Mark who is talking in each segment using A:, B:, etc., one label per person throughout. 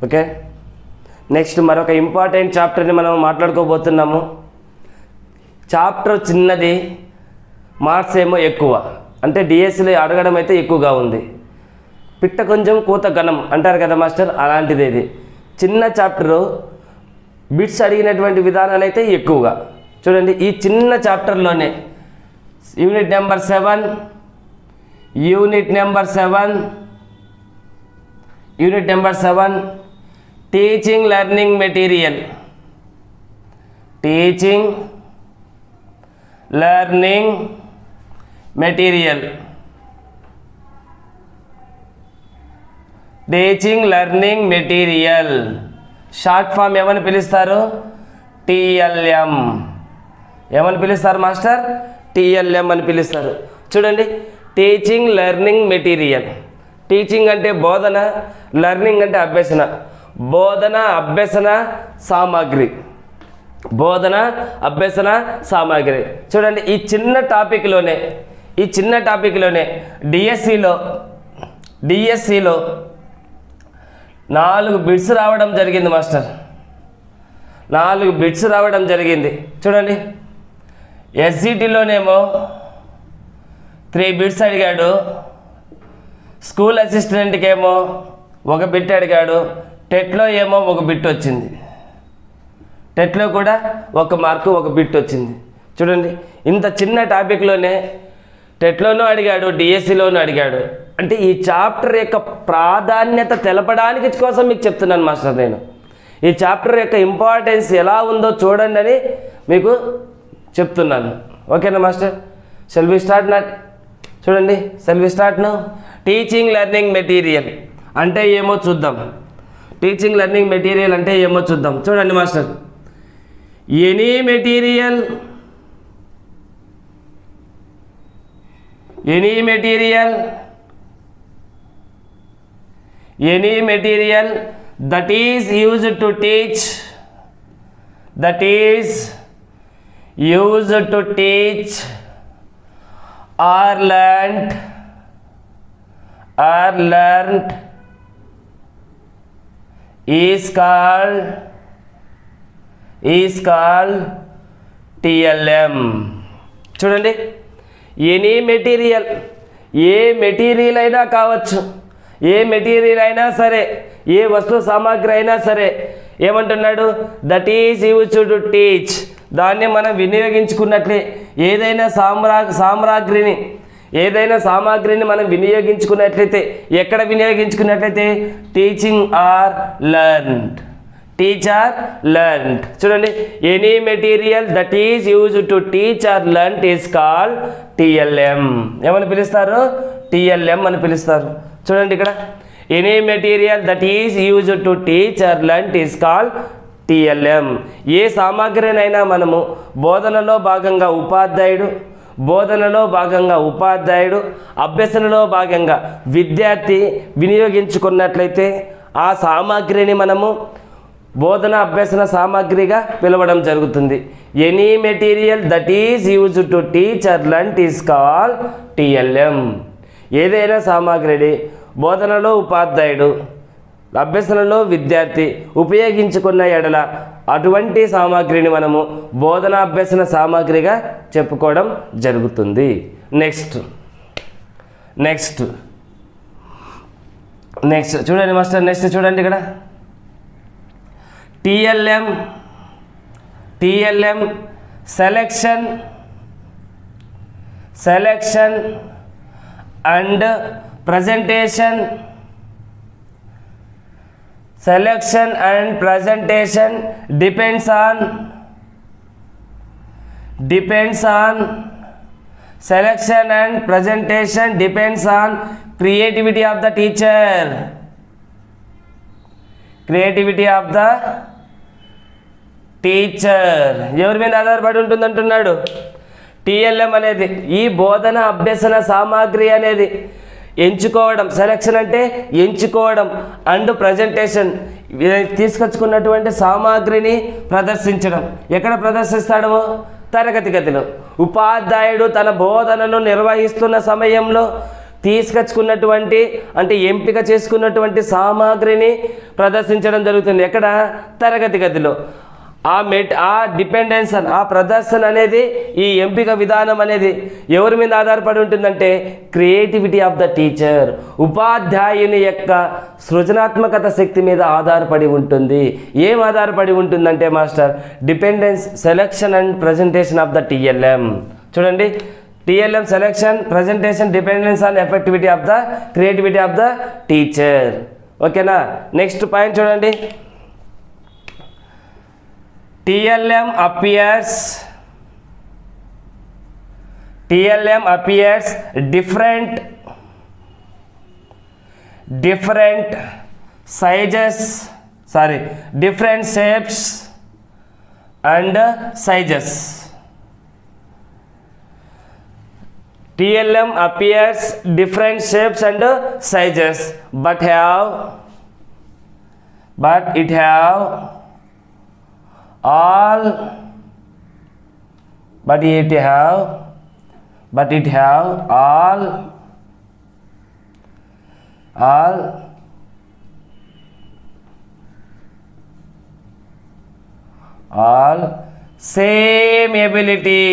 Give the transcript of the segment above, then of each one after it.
A: Okay. Next మరొక important చాప్టర్ని మనం మాట్లాడుకోబోతున్నాము. Chapter చిన్నది, మార్క్స్ ఏమో ఎక్కువ, అంటే డిఎస్సిలో అడగడం అయితే ఎక్కువగా ఉంది. పిట్ట కొంచెం కూత ఘనం అంటారు కదా మాస్టర్, అలాంటిది ఇది. చిన్న చాప్టరు, బిట్స్ అడిగినటువంటి విధానాలు అయితే ఎక్కువగా. చూడండి, ఈ చిన్న చాప్టర్లోనే unit number 7 teaching learning material. Teaching learning material short form ఏమని పిలుస్తారు? టిఎల్ఎం. ఏమని పిలుస్తారు మాస్టర్? టిఎల్ఎం అని పిలుస్తారు. చూడండి, టీచింగ్ లెర్నింగ్ మెటీరియల్. టీచింగ్ అంటే బోధన, లెర్నింగ్ అంటే అభ్యసన. బోధన అభ్యసన సామాగ్రి. చూడండి, ఈ చిన్న టాపిక్లోనే డిఎస్సిలో 4 బిట్స్ రావడం జరిగింది మాస్టర్. 4 బిట్స్ రావడం జరిగింది. చూడండి, ఎస్జిటిలోనేమో 3 బిట్స్ అడిగాడు, స్కూల్ అసిస్టెంట్కి ఏమో 1 బిట్ అడిగాడు, టెట్లో ఏమో 1 బిట్ వచ్చింది. టెట్లో కూడా 1 మార్కు 1 బిట్ వచ్చింది. చూడండి, ఇంత చిన్న టాపిక్లోనే టెట్లోనూ అడిగాడు, డిఎస్సిలోనూ అడిగాడు. అంటే ఈ చాప్టర్ యొక్క ప్రాధాన్యత తెలపడానికి కోసం మీకు చెప్తున్నాను మాస్టర్. నేను ఈ చాప్టర్ యొక్క ఇంపార్టెన్స్ ఎలా ఉందో చూడండి అని మీకు చెప్తున్నాను. ఓకేనా master? Shall we start now? చూడండి, shall we start now? Teaching learning material అంటే ఏమో చూద్దాం. చూడండి master, any material that is used to teach or learnt is called TLM. చూడండి, ఎనీ మెటీరియల్, ఏ మెటీరియల్ అయినా కావచ్చు, ఏ మెటీరియల్ అయినా సరే, ఏ వస్తు సామాగ్రి అయినా సరే, ఏమంటున్నాడు? That is used to teach. దాన్ని మనం వినియోగించుకున్నట్లే. ఏదైనా సామాగ్రిని మనం వినియోగించుకున్నట్లయితే, ఎక్కడ వినియోగించుకున్నట్లయితే? Teaching or learned. చూడండి, any material that is used to teach or learn is called TLM. ఏమని పిలుస్తారు? టిఎల్ఎం అని పిలుస్తారు. చూడండి, ఇక్కడ any material that is used to teach or learn is called TLM. ఏ సామాగ్రినైనా మనము బోధనలో భాగంగా ఉపాధ్యాయుడు, అభ్యసనలో భాగంగా విద్యార్థి వినియోగించుకున్నట్లయితే ఆ సామాగ్రిని మనము బోధన అభ్యసన సామాగ్రిగా పిలవడం జరుగుతుంది. Any material that is used to teach or learn is called TLM. ఏదైనా సామాగ్రిని బోధనలో ఉపాధ్యాయుడు, అభ్యసనలో విద్యార్థి ఉపయోగించుకున్న ఎడల అటువంటి సామాగ్రిని మనము బోధన అభ్యసన సామాగ్రిగా చెప్పుకోవడం జరుగుతుంది. నెక్స్ట్ చూడండి మాస్టర్, నెక్స్ట్ చూడండి, ఇక్కడ TLM selection and presentation depends on selection and presentation depends on creativity of the teacher. ఎవరి మీద ఆధారపడి ఉంటుంది అంటున్నాడు? టిఎల్ఎం అనేది ఈ బోధన అభ్యసన సామాగ్రి అనేది ఎంచుకోవడం, సెలెక్షన్ అంటే ఎంచుకోవడం, అండ్ ప్రజెంటేషన్ తీసుకొచ్చుకున్నటువంటి సామాగ్రిని ప్రదర్శించడం. ఎక్కడ ప్రదర్శిస్తాడు? తరగతి గదిలో. ఉపాధ్యాయుడు తన బోధనను నిర్వహిస్తున్న సమయంలో తీసుకొచ్చుకున్నటువంటి అంటే ఎంపిక చేసుకున్నటువంటి సామాగ్రిని ప్రదర్శించడం జరుగుతుంది. ఎక్కడ? తరగతి గదిలో. ఆ డిపెండెన్స్ ఆ ప్రదర్శన అనేది ఈ ఎంపిక విధానం అనేది ఎవరి మీద ఆధారపడి ఉంటుందంటే క్రియేటివిటీ ఆఫ్ ద టీచర్, ఉపాధ్యాయుని యొక్క సృజనాత్మకత శక్తి మీద ఆధారపడి ఉంటుంది. ఏం ఆధారపడి ఉంటుందంటే master dependence selection and presentation of the TLM. చూడండి, TLM selection, presentation, dependence on effectivity of the creativity of the teacher. ఓకేనా? నెక్స్ట్ పాయింట్ చూడండి. TLM appears different sizes, different shapes and sizes. TLM appears different shapes and sizes, but it have all same ability.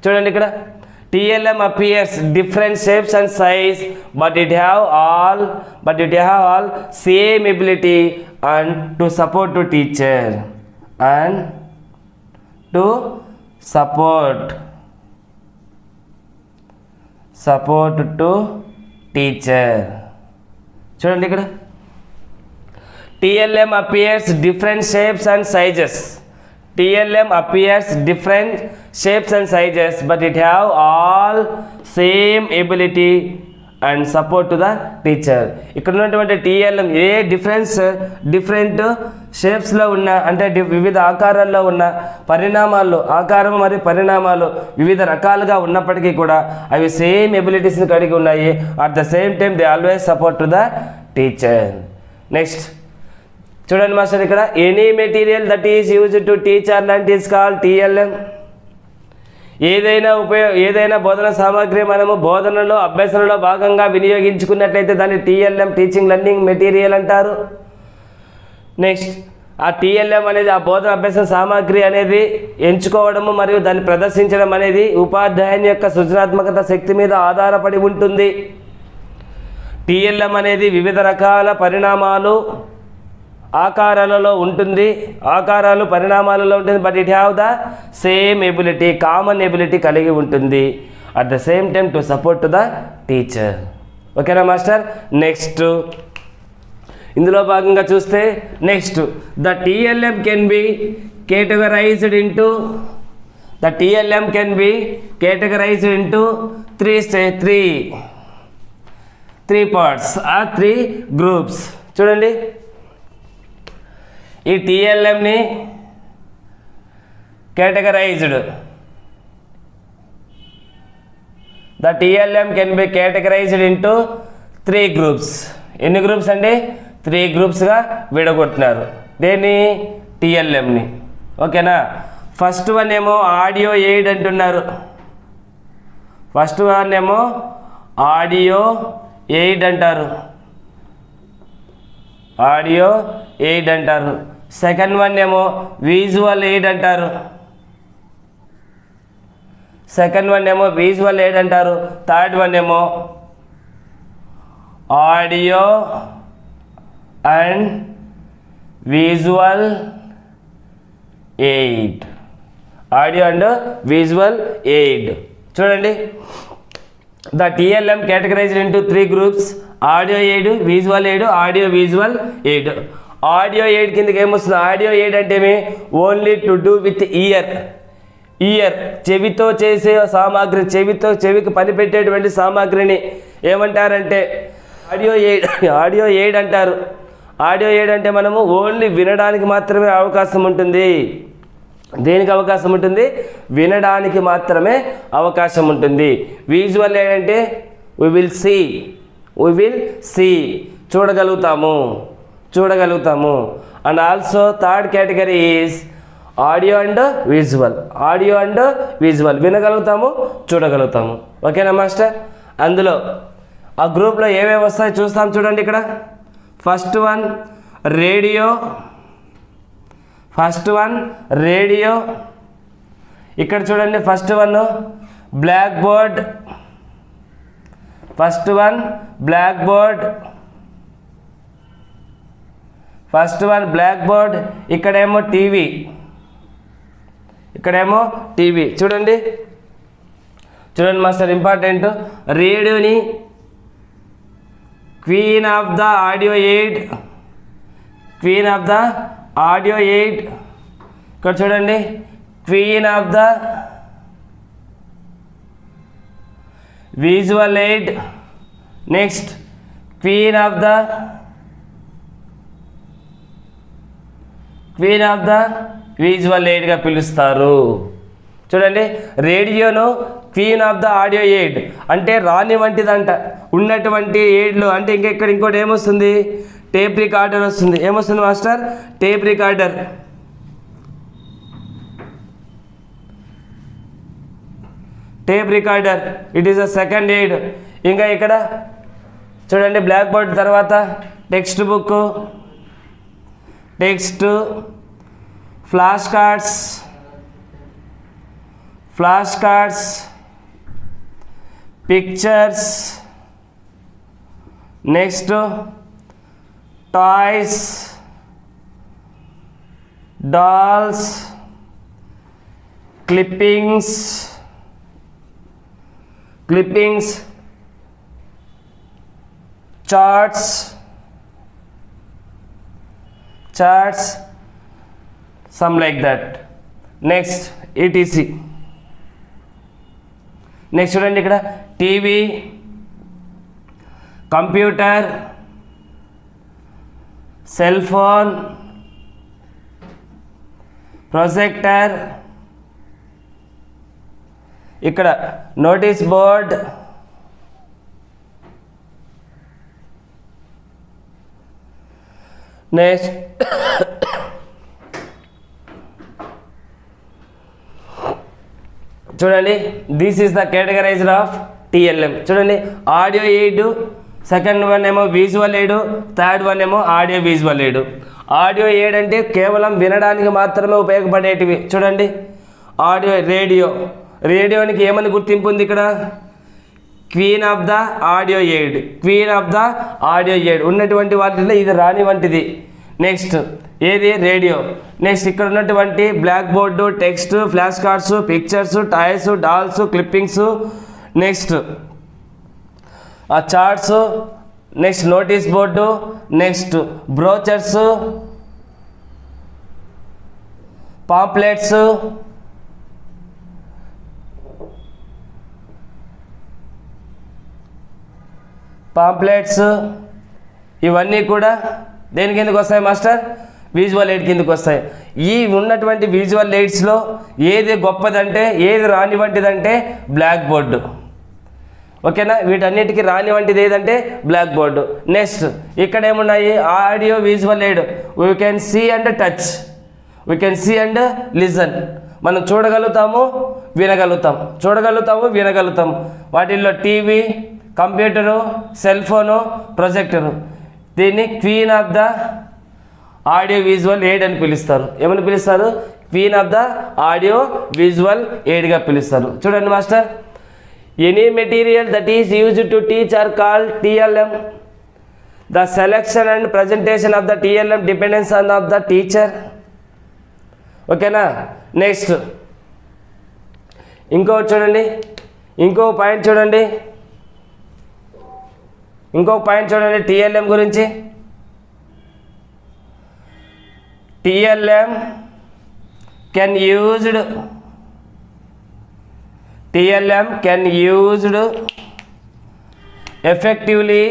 A: చూడండి ఇక్కడ TLM appears different shapes and size, but it have all same ability and to support to teacher చూడండి ఇక్కడ TLM appears different shapes and sizes. TLM appears different shapes and sizes, but it have all same ability and support to the teacher. ఇక్కడ ఉన్నటువంటి TLM a different షేప్స్లో ఉన్న అంటే వివిధ ఆకారాల్లో ఉన్న పరిణామాలు, ఆకారం మరియు పరిణామాలు వివిధ రకాలుగా ఉన్నప్పటికీ కూడా అవి సేమ్ ఎబిలిటీస్ని కలిగి ఉన్నాయి. At the same time they always support to the teacher. Next చూడండి మాస్టర్, ఇక్కడ any material that is used to teach or learn is called TLM. ఏదైనా బోధన సామాగ్రి మనము బోధనలో అభ్యసనలో భాగంగా వినియోగించుకున్నట్లయితే దాన్ని TLM టీచింగ్ లెర్నింగ్ మెటీరియల్ అంటారు. నెక్స్ట్ ఆ TLM అనేది ఆ బోధన అభ్యసన సామాగ్రి అనేది ఎంచుకోవడము మరియు దాన్ని ప్రదర్శించడం అనేది ఉపాధ్యాయుని యొక్క సృజనాత్మకత శక్తి మీద ఆధారపడి ఉంటుంది. TLM అనేది వివిధ రకాల పరిణామాలు ఆకారాలలో ఉంటుంది, ఆకారాలు పరిణామాలలో ఉంటుంది. But it have the same ability, common ability కలిగి ఉంటుంది. At the same time to support to the teacher. ఓకేనా మాస్టర్? నెక్స్ట్ ఇందులో భాగంగా చూస్తే next the TLM can be categorised into three parts or 3 groups. చూడండి, ఈ TLMని categorized, the TLM can be categorised into 3 groups. ఎన్ని గ్రూప్స్ అండి? 3 గ్రూప్స్గా విడగొట్టినారు దేన్ని? TLMని. ఓకేనా? ఫస్ట్ వన్ ఏమో ఆడియో ఎయిడ్ అంటున్నారు. ఆడియో ఎయిడ్ అంటారు. సెకండ్ వన్ ఏమో విజువల్ ఎయిడ్ అంటారు. థర్డ్ వన్ ఏమో ఆడియో అండ్ విజువల్ ఎయిడ్. చూడండి, the TLM categorized into 3 groups: audio aid, visual aid, audio visual aid. Audio aid కిందకి ఏమొస్తుంది? ఆడియో ఎయిడ్ అంటే only to do with ear, చెవితో చేసే సామాగ్రి, చెవికి పని పెట్టేటువంటి సామాగ్రిని ఏమంటారంటే ఆడియో ఎయిడ్ అంటారు. ఆడియో ఎయిడ్ అంటే మనము ఓన్లీ వినడానికి మాత్రమే అవకాశం ఉంటుంది. దేనికి అవకాశం ఉంటుంది? వినడానికి మాత్రమే అవకాశం ఉంటుంది. విజువల్ ఎయిడ్ అంటే we will see చూడగలుగుతాము. And also third category is audio and visual, audio and visual వినగలుగుతాము, చూడగలుగుతాము. ఓకేనా మాస్టర్? అందులో ఆ గ్రూప్లో ఏమేమి వస్తాయో చూస్తాం. చూడండి ఇక్కడ ఫస్ట్ వన్ రేడియో, ఇక్కడ చూడండి ఫస్ట్ వన్ బ్లాక్ బోర్డ్, ఇక్కడేమో టీవీ, చూడండి మాస్టర్ ఇంపార్టెంట్. రేడియోని queen of the audio aid, ఇక్కడ చూడండి queen of the visual aid, next queen of the visual ఎయిడ్గా పిలుస్తారు. చూడండి రేడియోను queen of the audio aid అంటే రాని వంటిదంట, ఉన్నటువంటి ఎయిడ్లో అంటే ఇంకోటి ఏమొస్తుంది, టేప్ రికార్డర్ వస్తుంది. ఏమొస్తుంది master? Tape recorder. It is a second aid. ఇంకా ఇక్కడ చూడండి బ్లాక్ బోర్డ్ తర్వాత text book, flash cards, pictures, next toys, dolls, clippings, charts, some like that. Next ETC. Next చూడండి ఇక్కడ TV, computer, cell phone, projector, ఇక్కడ notice board, next చూడండి this is the categorised of TLM. చూడండి audio aid, second one ఏమో visual aid, third one ఏమో audio visual aid. Audio aid అంటే కేవలం వినడానికి మాత్రమే ఉపయోగపడేటివి. చూడండి రేడియోనికి ఏమని గుర్తింపు ఉంది ఇక్కడ, queen of the audio aid ఉన్నటువంటి వాటిలో ఇది రాని వంటిది. నెక్స్ట్ ఏది రేడియో. నెక్స్ట్ ఇక్కడ ఉన్నటువంటి black board, text, flash cards, pictures, toys, dolls, clippings, next ఆ charts, next notice board, next brochures, pamphlets ఇవన్నీ కూడా దేని కిందకు వస్తాయి మాస్టర్? విజువల్ ఎయిడ్ కిందకు వస్తాయి. ఈ ఉన్నటువంటి విజువల్ ఎయిడ్స్లో ఏది గొప్పదంటే, ఏది రాని వంటిదంటే బ్లాక్ బోర్డు. ఓకేనా? వీటన్నిటికీ రాని వంటిది ఏదంటే బ్లాక్ బోర్డు. నెక్స్ట్ ఇక్కడ ఏమున్నాయి? Audio visual aid. We can see and touch, we can see and listen. మనం చూడగలుగుతాము, వినగలుగుతాము. వాటిల్లో TV, computer, cell phone, projector. దీన్ని queen of the audio visual aid అని పిలుస్తారు. ఏమని పిలుస్తారు? Queen of the audio visual ఎయిడ్గా పిలుస్తారు. చూడండి master, any material that is used to teach are called TLM. The selection and presentation of the TLM dependence on of the teacher. ఓకేనా? Next ఇంకొకటి చూడండి, ఇంకో పాయింట్ చూడండి టిఎల్ఎం గురించి. TLM can used effectively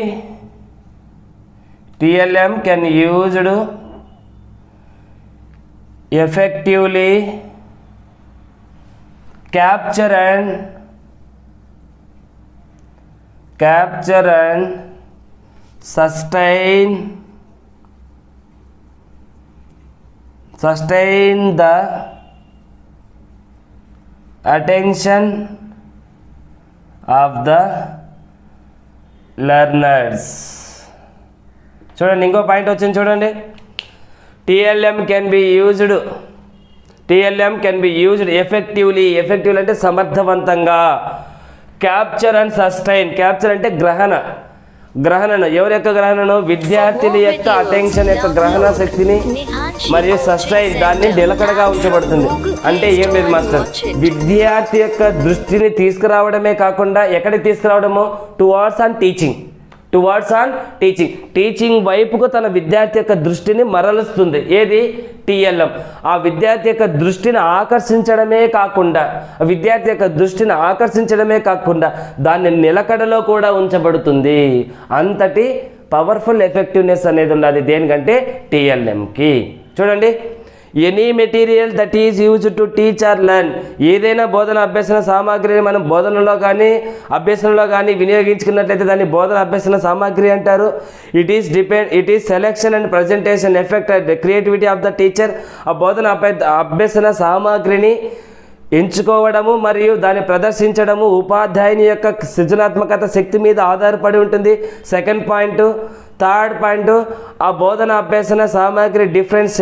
A: capture and sustain sustain the attention of the learners. చూడండి ఇంకో point వచ్చింది చూడండి. TLM can be used effectively అంటే సమర్థవంతంగా. Capture and sustain. క్యాప్చర్ అంటే గ్రహణను ఎవరి యొక్క గ్రహణను? విద్యార్థుల యొక్క అటెన్షన్ యొక్క గ్రహణ శక్తిని మరియు సస్టైన్ దాన్ని నిలకడగా ఉంచబడుతుంది. అంటే ఏం లేదు మాస్టర్, విద్యార్థి యొక్క దృష్టిని తీసుకురావడమే కాకుండా ఎక్కడికి తీసుకురావడము? టువార్డ్స్ ఆన్ టీచింగ్ వైపుకు తన విద్యార్థి యొక్క దృష్టిని మరలుస్తుంది. ఏది? టిఎల్ఎం. ఆ విద్యార్థి యొక్క దృష్టిని ఆకర్షించడమే కాకుండా దాన్ని నిలకడలో కూడా ఉంచబడుతుంది. అంతటి పవర్ఫుల్ ఎఫెక్టివ్నెస్ అనేది ఉన్నది దేనికంటే? టిఎల్ఎంకి. చూడండి, any material that is use to teach or learn. ఏదైనా బోధన అభ్యసన సామాగ్రిని మనం బోధనలో కానీ అభ్యసనలో కానీ వినియోగించుకున్నట్లయితే దాన్ని బోధన అభ్యసన సామాగ్రి అంటారు. It is selection and presentation effect and creativity of the teacher. ఆ బోధన అభ్యసన సామాగ్రిని ఎంచుకోవడము మరియు దాన్ని ప్రదర్శించడము ఉపాధ్యాయుని యొక్క సృజనాత్మకత శక్తి మీద ఆధారపడి ఉంటుంది. Second point. థర్డ్ పాయింట్, ఆ బోధన అభ్యసన సామాగ్రి డిఫరెంట్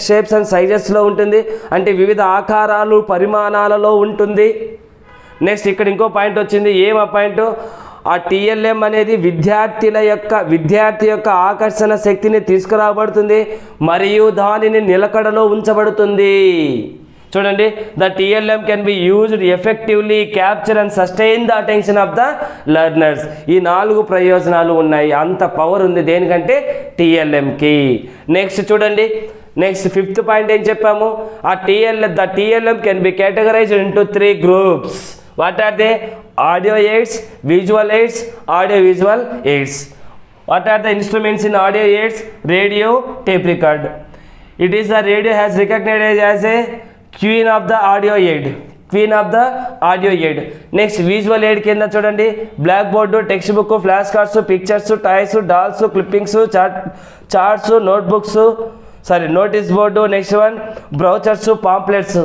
A: షేప్స్ అండ్ సైజెస్లో ఉంటుంది. అంటే వివిధ ఆకారాలు పరిమాణాలలో ఉంటుంది. నెక్స్ట్ ఇక్కడ ఇంకో పాయింట్ వచ్చింది. ఏం ఆ పాయింట్? ఆ టిఎల్ఎం అనేది విద్యార్థి యొక్క ఆకర్షణ శక్తిని తీసుకురాబడుతుంది మరియు దానిని నిలకడలో ఉంచబడుతుంది. చూడండి, the TLM can be used effectively capture and sustain the attention of the learners. ఈ 4 ప్రయోజనాలు ఉన్నాయి. అంత పవర్ ఉంది దేనికంటే? టిఎల్ఎంకి. నెక్స్ట్ చూడండి, నెక్స్ట్ 5th పాయింట్ ఏం చెప్పాము? The TLM can be categorised into 3 groups. What are they? Audio aids, visual aids, audio visual aids. What are the instruments in audio aids? Radio, tape record. It is the radio has recognised as A queen of the audio aid. Next visual aid కింద చూడండి, black board, text book, flash cards, pictures, toys, dolls, clippings, charts, notice board. Next one brochures, pamphlets.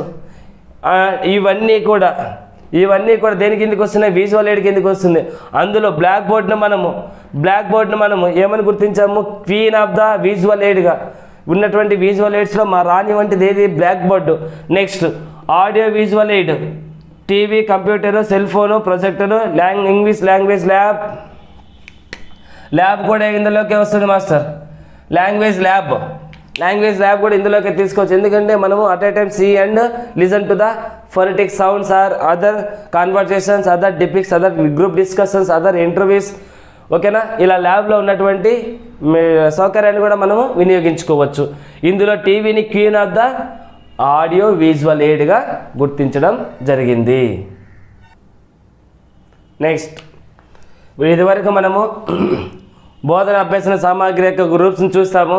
A: ఇవన్నీ కూడా దేని కిందకి వస్తున్నాయి? Visual aid కిందకి వస్తుంది. అందులో బ్లాక్ బోర్డ్ను మనము ఏమని గుర్తించాము? క్వీన్ ఆఫ్ ద విజువల్ ఎయిడ్గా ఉన్నటువంటి విజువల్ ఎయిడ్స్లో మా రాణి వంటిది ఏది? Black board. Next audio visual aid, TV, computer, cell phone, projector, English language lab కూడా ఇందులోకే వస్తుంది మాస్టర్. లాంగ్వేజ్ ల్యాబ్ కూడా ఇందులోకి తీసుకోవచ్చు. ఎందుకంటే మనము at a time see and listen to the phonetic sounds or other conversations, other topics, other group discussions, other interviews. ఓకేనా? ఇలా ల్యాబ్లో ఉన్నటువంటి సౌకర్యాన్ని కూడా మనము వినియోగించుకోవచ్చు. ఇందులో టీవీని queen of the audio visual ఎయిడ్గా గుర్తించడం జరిగింది. నెక్స్ట్, ఇదివరకు మనము బోధన అభ్యసన సామాగ్రి యొక్క గ్రూప్స్ని చూస్తాము.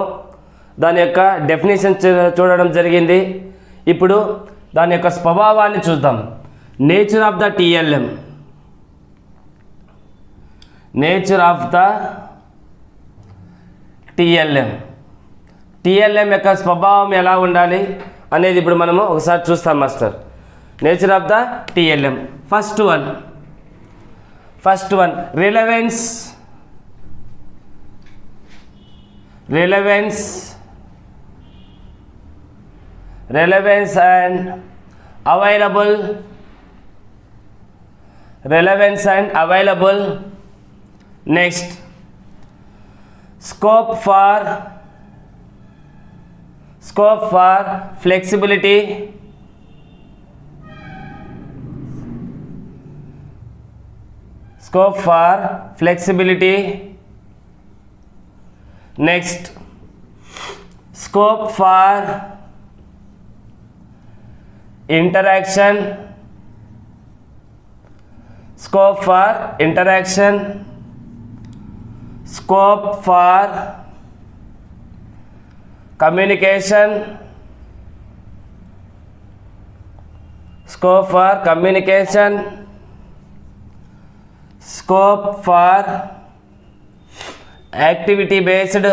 A: దాని యొక్క డెఫినేషన్ చూడడం జరిగింది. ఇప్పుడు దాని యొక్క స్వభావాన్ని చూద్దాం. Nature of the TLM. TLM యొక్క స్వభావం ఎలా ఉండాలి అనేది ఇప్పుడు మనము ఒకసారి చూస్తాం master. Nature of the TLM. First one relevance and available. Next, scope for flexibility. Next, scope for interaction. Scope for communication. Scope for activity based.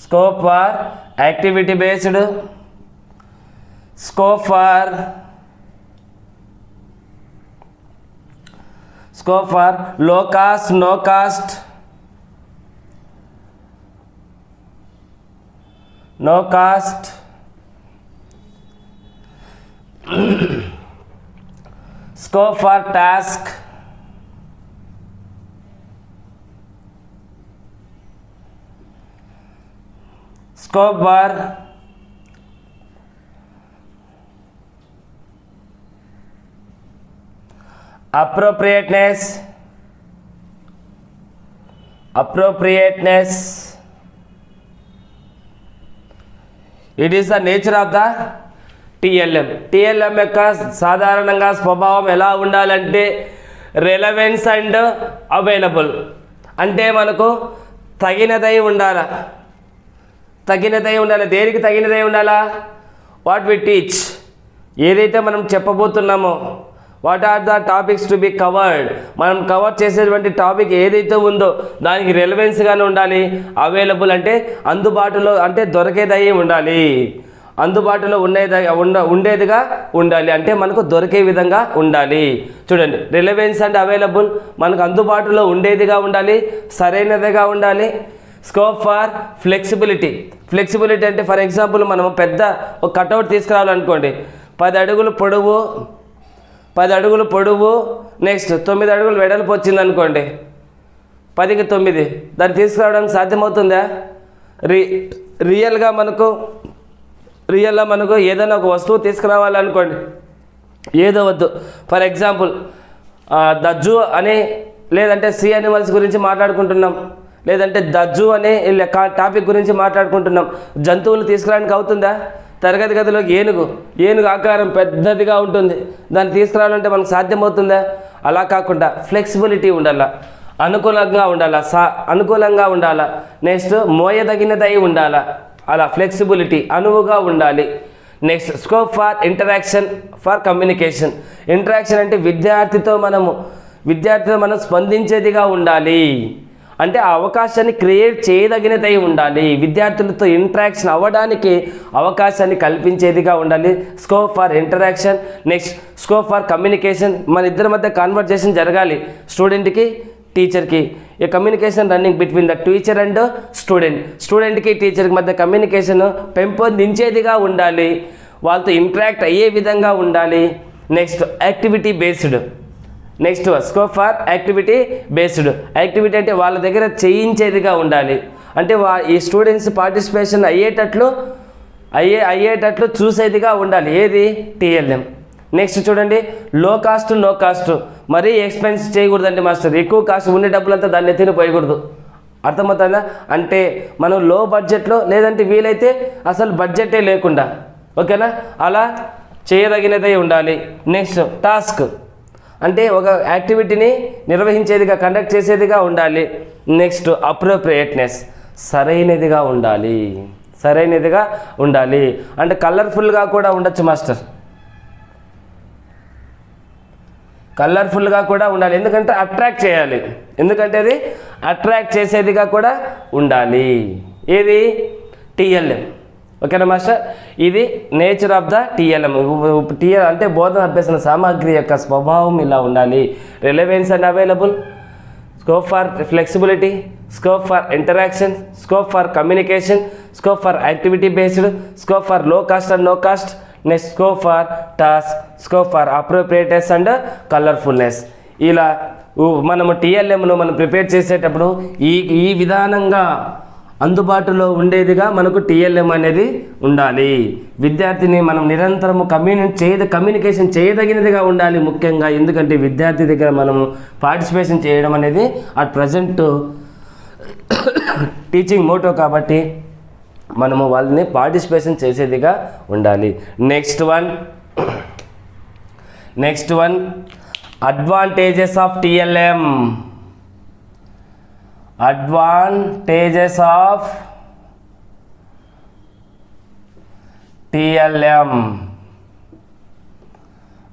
A: Scope for activity based. Scope for low cost, no cost. No cost. Scope for task. Scope for appropriateness. It is the nature of the TLM. TLM యొక్క సాధారణంగా స్వభావం ఎలా ఉండాలంటే relevance and available. అంటే మనకు తగినదై ఉండాలా. దేనికి తగినదై ఉండాలా? వాట్ వి టీచ్, ఏదైతే మనం చెప్పబోతున్నామో, what are the topics to be covered, మనం కవర్ చేసేటువంటి టాపిక్ ఏదైతే ఉందో దానికి రెలవెన్స్గానే ఉండాలి. అవైలబుల్ అంటే అందుబాటులో, అంటే దొరికేదై ఉండాలి. అందుబాటులో ఉండేదిగా ఉండాలి, అంటే మనకు దొరికే విధంగా ఉండాలి. చూడండి, రిలవెన్స్ అండ్ అవైలబుల్, మనకు అందుబాటులో ఉండేదిగా ఉండాలి, సరైనదిగా ఉండాలి. స్కోప్ ఫర్ ఫ్లెక్సిబిలిటీ అంటే ఫర్ ఎగ్జాంపుల్ మనం పెద్ద ఒక కట్అవుట్ తీసుకురావాలనుకోండి, 10 అడుగులు పొడవు నెక్స్ట్ 9 అడుగులు వెడల్పు వచ్చింది అనుకోండి, 10కి 9 దాన్ని తీసుకురావడానికి సాధ్యమవుతుందా? రియల్గా మనకు ఏదైనా ఒక వస్తువు తీసుకురావాలనుకోండి, ఏదో వద్దు, ఫర్ ఎగ్జాంపుల్ ద జూ అనే, లేదంటే సీ యానిమల్స్ గురించి మాట్లాడుకుంటున్నాం, లేదంటే ద జూ అనే టాపిక్ గురించి మాట్లాడుకుంటున్నాం, జంతువులు తీసుకురావడానికి అవుతుందా? తరగతి గదిలో ఏనుగు ఆకారం పెద్దదిగా ఉంటుంది, దాన్ని తీసుకురావాలంటే మనకు సాధ్యమవుతుందా? అలా కాకుండా ఫ్లెక్సిబిలిటీ ఉండాలా, అనుకూలంగా ఉండాలా, నెక్స్ట్ మోయదగినదై ఉండాలా, అలా ఫ్లెక్సిబిలిటీ అనువుగా ఉండాలి. Next scope for interaction for communication. Interaction అంటే విద్యార్థితో మనం స్పందించేదిగా ఉండాలి, అంటే ఆ అవకాశాన్ని క్రియేట్ చేయదగినదై ఉండాలి, విద్యార్థులతో ఇంటరాక్షన్ అవ్వడానికి అవకాశాన్ని కల్పించేదిగా ఉండాలి. Scope for interaction. Next scope for communication, మన ఇద్దరి మధ్య కాన్వర్జేషన్ జరగాలి, స్టూడెంట్కి టీచర్కి. ఈ communication running between the teacher and స్టూడెంట్కి టీచర్కి మధ్య కమ్యూనికేషన్ పెంపొందించేదిగా ఉండాలి, వాళ్ళతో ఇంటరాక్ట్ అయ్యే విధంగా ఉండాలి. Next activity based. Next scope for activity based. Activity అంటే వాళ్ళ దగ్గర చేయించేదిగా ఉండాలి, అంటే ఈ స్టూడెంట్స్ పార్టిసిపేషన్ అయ్యేటట్లు చూసేదిగా ఉండాలి, ఏది? TLM. నెక్స్ట్ చూడండి, లో కాస్ట్ నో కాస్ట్. మరీ ఎక్స్పెన్స్ చేయకూడదండి మాస్టర్, ఎక్కువ కాస్ట్ ఉండే డబ్బులంతా దాన్ని తినిపోయకూడదు, అర్థమవుతుందా? అంటే మనం లో బడ్జెట్లో, లేదంటే వీలైతే అసలు బడ్జెటే లేకుండా, ఓకేనా, అలా చేయదగినదై ఉండాలి. నెక్స్ట్ టాస్క్ అంటే ఒక యాక్టివిటీని నిర్వహించేదిగా, కండక్ట్ చేసేదిగా ఉండాలి. నెక్స్ట్ అప్రోప్రియేట్నెస్, సరైనదిగా ఉండాలి, అంటే కలర్ఫుల్గా కూడా ఉండొచ్చు మాస్టర్, కలర్ఫుల్గా కూడా ఉండాలి, ఎందుకంటే అట్రాక్ట్ చేయాలి, ఎందుకంటే అది అట్రాక్ట్ చేసేదిగా కూడా ఉండాలి, ఏది? TLM. ఓకేనా మాస్టర్, ఇది నేచర్ ఆఫ్ ద TLM. అంటే బోధన అభ్యసన సామాగ్రి యొక్క స్వభావం ఇలా ఉండాలి. Relevance and available, scope for flexibility, scope for interaction, scope for communication, scope for activity based, scope for low cost and no cost, next scope for task, scope for appropriateness and colourfulness. ఇలా మనము TLMను మనం prepare చేసేటప్పుడు ఈ విధానంగా అందుబాటులో ఉండేదిగా మనకు TLM అనేది ఉండాలి. విద్యార్థిని మనం నిరంతరము కమ్యూనికేషన్ చేయదగినదిగా ఉండాలి ముఖ్యంగా, ఎందుకంటే విద్యార్థి దగ్గర మనము పార్టిసిపేషన్ చేయడం అనేది అట్ ప్రజెంట్ టీచింగ్ మోటో కాబట్టి మనము వాళ్ళని పార్టిసిపేషన్ చేసేదిగా ఉండాలి. Next one advantages of TLM.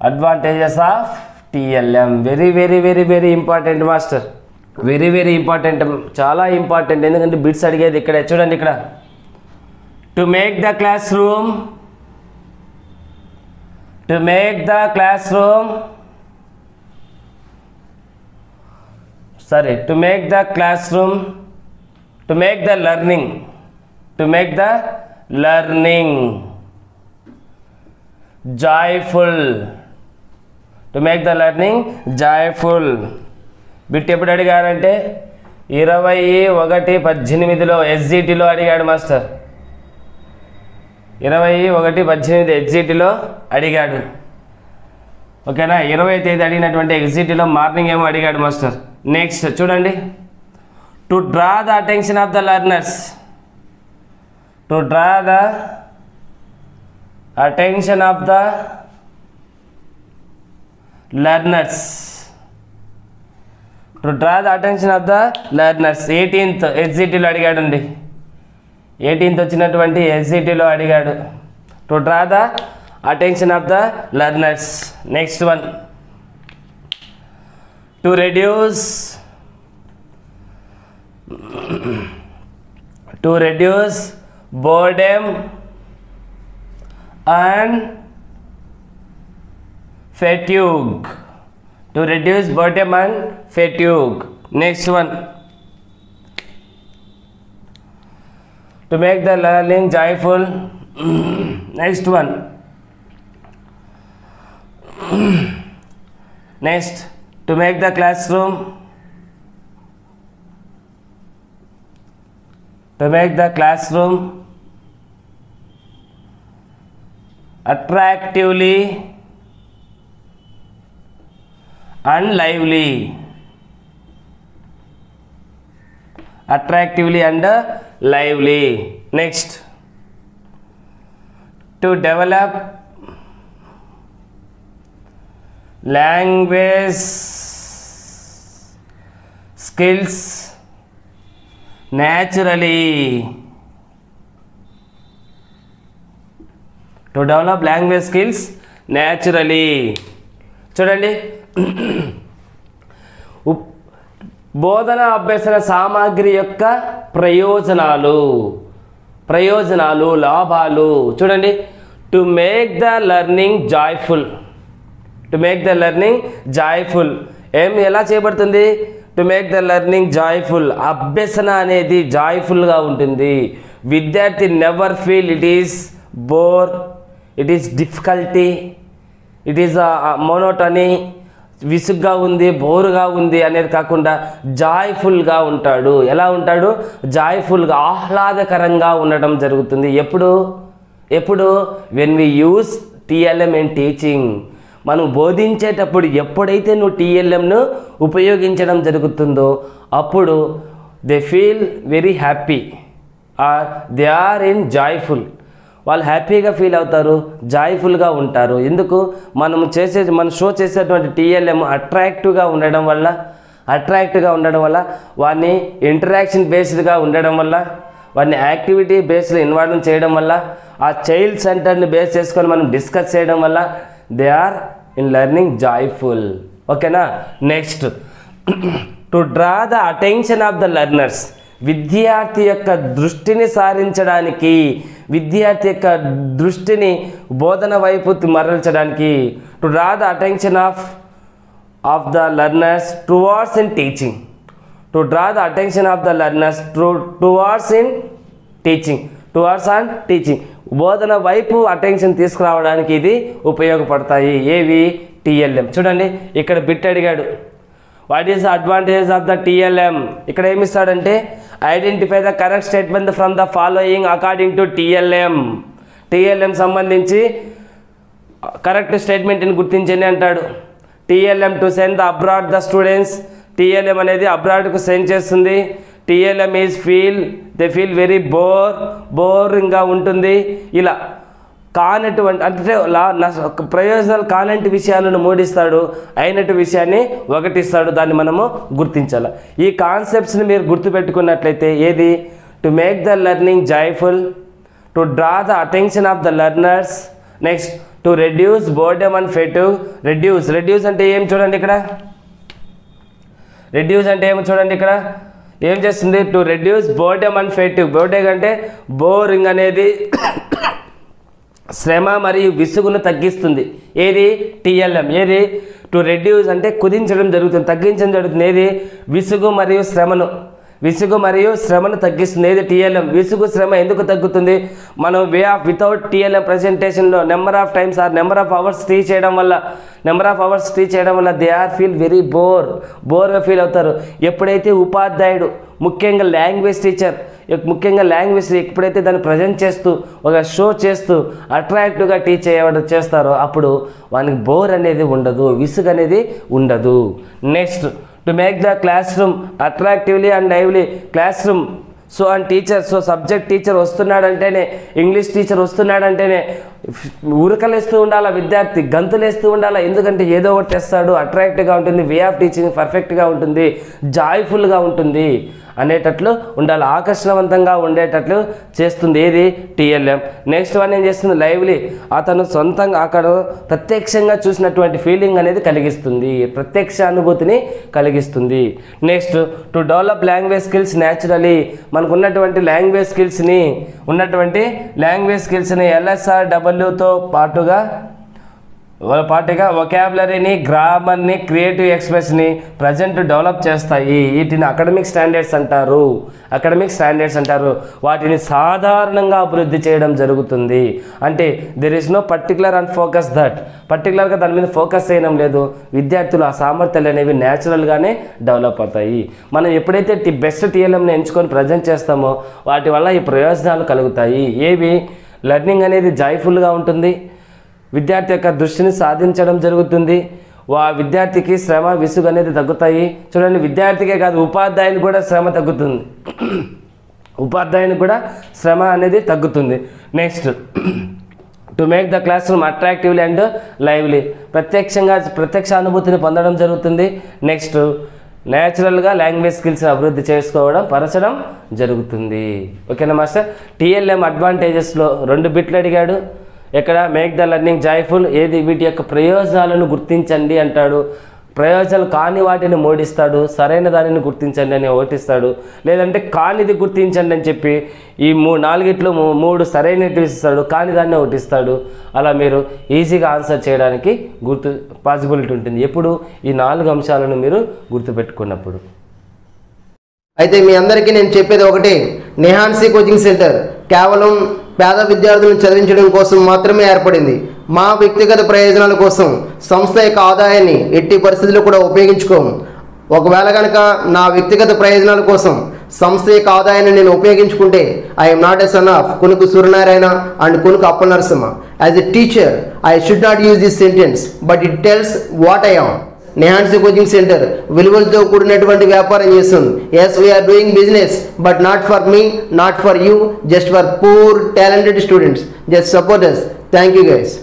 A: Advantages of TLM. Very important master, very important, చాలా ఇంపార్టెంట్, ఎందుకంటే బిట్స్ అడిగేది ఇక్కడే. చూడండి, ఇక్కడ to make the class room joyful bit ఎప్పుడు అడిగారంటే 21:18 ఎస్జిటిలో అడిగాడు మాస్టర్. 21:18 ఎస్జిటిలో అడిగాడు. ఓకేనా, 20వ తేదీ అడిగినటువంటి ఎగ్జిటిలో మార్నింగ్ ఏమో అడిగాడు మాస్టర్. నెక్స్ట్ చూడండి, to draw the attention of the learners. To draw the attention of the learners. 18th ఎస్జిటిలో అడిగాడండి. 18th వచ్చినటువంటి ఎస్జిటిలో అడిగాడు. To draw the attention of the learners. Next one, to reduce boredom and fatigue. Next one, to make the learning joyful. Next one, next, to make the classroom attractively and lively. Next, to develop language skills naturally. చూడండి, బోధన అభ్యసన సామాగ్రి యొక్క ప్రయోజనాలు లాభాలు చూడండి. To make the learning joyful ఎలా చేయబడుతుంది? To make the learning joyful, అభ్యసన అనేది జాయ్ఫుల్గా ఉంటుంది. విద్యార్థి never feel it is bore, it is difficulty, it is monotony, విసుగ్గా ఉంది, బోరుగా ఉంది అనేది కాకుండా జాయ్ఫుల్గా ఉంటాడు. ఎలా ఉంటాడు? జాయ్ఫుల్గా, ఆహ్లాదకరంగా ఉండటం జరుగుతుంది. ఎప్పుడు when we use TLM in teaching, మనం బోధించేటప్పుడు ఎప్పుడైతే నువ్వు టిఎల్ఎంను ఉపయోగించడం జరుగుతుందో అప్పుడు they feel very happy or they are in joyful. వాళ్ళు హ్యాపీగా ఫీల్ అవుతారు, జాయ్ఫుల్గా ఉంటారు. ఎందుకు? మన షో చేసేటువంటి టిఎల్ఎం అట్రాక్టివ్గా ఉండడం వల్ల, వాడిని ఇంటరాక్షన్ బేస్డ్గా ఉండడం వల్ల, వాడిని యాక్టివిటీ బేస్డ్ ఇన్వాల్వ్ చేయడం వల్ల, ఆ చైల్డ్ సెంటర్ని బేస్ చేసుకొని మనం డిస్కస్ చేయడం వల్ల they are in learning joyful. ఓకేనా? Next, to draw the attention of the learners, విద్యార్థి యొక్క దృష్టిని సారించడానికి, విద్యార్థి యొక్క దృష్టిని బోధన వైపు మరల్చడానికి. To draw the attention of the learners towards in teaching. To draw the attention of the learners towards and teaching. బోధన వైపు అటెన్షన్ తీసుకురావడానికి ఇది ఉపయోగపడతాయి. ఏవి? టిఎల్ఎం. చూడండి, ఇక్కడ బిట్ అడిగాడు, what is the advantage of the TLM. ఇక్కడ ఏమిస్తాడంటే identify the correct statement from the following according to TLM. TLM సంబంధించి కరెక్ట్ స్టేట్మెంట్ని గుర్తించండి అంటాడు. TLM to send the abroad the students. TLM అనేది అబ్రాడ్కు సెండ్ చేస్తుంది. TLM is they feel very బోరింగ్గా ఉంటుంది. ఇలా కానటువంటి అంటే ప్రయోజనాలు కానంటి విషయాలను మూడిస్తాడు, అయినట్టు విషయాన్ని ఒకటిస్తాడు. దాన్ని మనము గుర్తించాలి. ఈ కాన్సెప్ట్స్ని మీరు గుర్తుపెట్టుకున్నట్లయితే ఏది? To make the learning joyful, to draw the attention of the learners, next to reduce boredom and fatigue. Reduce అంటే ఏం చూడండి ఇక్కడ. ఏం చేస్తుంది? To reduce boredom and fatigue. Boredom అంటే బోరింగ్ అనేది శ్రమ మరియు విసుగును తగ్గిస్తుంది. ఏది? టీఎల్ఎం. ఏది? టు రెడ్యూస్ అంటే కుదించడం జరుగుతుంది, తగ్గించడం జరుగుతుంది. ఏది? విసుగు మరియు శ్రమను తగ్గిస్తుంది. ఏది? టీఎల్ఎం. విసుగు శ్రమ ఎందుకు తగ్గుతుంది? మనం వే ఆఫ్ వితౌట్ టీఎల్ఎం ప్రజెంటేషన్లో number of times or number of hours teach చేయడం వల్ల దే ఆర్ ఫీల్ వెరీ బోర్గా ఫీల్ అవుతారు. ఎప్పుడైతే ఉపాధ్యాయుడు ముఖ్యంగా లాంగ్వేజ్ టీచర్ ఎప్పుడైతే దాన్ని ప్రజెంట్ చేస్తూ ఒక షో చేస్తూ అట్రాక్టివ్గా టీచ్ చేస్తారో అప్పుడు వానికి బోర్ అనేది ఉండదు, విసుగు అనేది ఉండదు. Next, to make the class room attractively and lively. Class room subject teacher వస్తున్నాడంటేనే, ఇంగ్లీష్ టీచర్ వస్తున్నాడంటేనే ఉరకలేస్తూ ఉండాలి విద్యార్థి, గంతులేస్తూ ఉండాలి. ఎందుకంటే ఏదో ఒకటి తెస్తాడు, అట్రాక్టివ్గా ఉంటుంది, వే ఆఫ్ టీచింగ్ పర్ఫెక్ట్గా ఉంటుంది, జాయ్ఫుల్గా ఉంటుంది అనేటట్లు ఉండాలి, ఆకర్షణవంతంగా ఉండేటట్లు చేస్తుంది. ఏది? టీఎల్ఎం. నెక్స్ట్ వన్ ఏం చేస్తుంది? లైవ్లీ. అతను సొంతంగా అక్కడ ప్రత్యక్షంగా చూసినటువంటి ఫీలింగ్ అనేది కలిగిస్తుంది, ప్రత్యక్ష అనుభూతిని కలిగిస్తుంది. Next, to develop language skills naturally. మనకు ఉన్నటువంటి లాంగ్వేజ్ స్కిల్స్ని LSRWతో పాటుగా వొకాబులరీని, గ్రామర్ని, క్రియేటివ్ ఎక్స్ప్రెస్ని ప్రజెంట్ డెవలప్ చేస్తాయి. వీటిని అకాడమిక్ స్టాండర్డ్స్ అంటారు. వాటిని సాధారణంగా అభివృద్ధి చేయడం జరుగుతుంది. అంటే there is no particular and focus పర్టికులర్గా దాని మీద ఫోకస్ చేయడం లేదు. విద్యార్థులు ఆ సామర్థ్యాలు అనేవి న్యాచురల్గానే డెవలప్ అవుతాయి. మనం ఎప్పుడైతే బెస్ట్ టీఎల్ఎంని ఎంచుకొని ప్రజెంట్ చేస్తామో వాటి వల్ల ఈ ప్రయోజనాలు కలుగుతాయి. ఏవి? లెర్నింగ్ అనేది జాయ్ఫుల్గా ఉంటుంది, విద్యార్థి యొక్క దృష్టిని సాధించడం జరుగుతుంది, విద్యార్థికి శ్రమ విసుగు అనేది తగ్గుతాయి. చూడండి, విద్యార్థికే కాదు ఉపాధ్యాయునికి కూడా శ్రమ అనేది తగ్గుతుంది. Next, to make the class room attractively and lively. ప్రత్యక్ష అనుభూతిని పొందడం జరుగుతుంది. నెక్స్ట్, న్యాచురల్గా లాంగ్వేజ్ స్కిల్స్ అభివృద్ధి పరచడం జరుగుతుంది. ఓకేనా మాస్టర్? టీఎల్ఎం అడ్వాంటేజెస్లో 2 బిట్లు అడిగాడు. ఎక్కడ? Make the learning joyful. ఏది? వీటి యొక్క ప్రయోజనాలను గుర్తించండి అంటాడు. ప్రయోజనాలు కాని వాటిని మోడిస్తాడు, సరైన దానిని గుర్తించండి అని ఒకటిస్తాడు. లేదంటే కానిది గుర్తించండి అని చెప్పి ఈ 3 సరైనవి ఇస్తాడు, కాని దాన్ని ఒకటిస్తాడు. అలా మీరు ఈజీగా ఆన్సర్ చేయడానికి పాసిబిలిటీ ఉంటుంది ఎప్పుడు? ఈ 4 అంశాలను మీరు గుర్తుపెట్టుకున్నప్పుడు.
B: అయితే మీ అందరికీ నేను చెప్పేది ఒకటే, నెహాన్సీ కోచింగ్ సెంటర్ కేవలం పేద విద్యార్థులను చదివించడం కోసం మాత్రమే ఏర్పడింది. మా వ్యక్తిగత ప్రయోజనాల కోసం సంస్థ యొక్క ఆదాయాన్ని ఎట్టి పరిస్థితుల్లో కూడా ఉపయోగించుకోము. ఒకవేళ కనుక నా వ్యక్తిగత ప్రయోజనాల కోసం సంస్థ యొక్క ఆదాయాన్ని నేను ఉపయోగించుకుంటే I'm not a son of Kunuku Suryanarayana and Kunuku Appanarasimha. As a teacher I should not use this sentence, but it tells what I am. నెహాన్సీ కోచింగ్ సెంటర్ విలువలతో కూడినటువంటి వ్యాపారం చేస్తుంది. Yes, we are doing business, but not for me, not for you, just for poor talented students. Just support us. Thank you guys.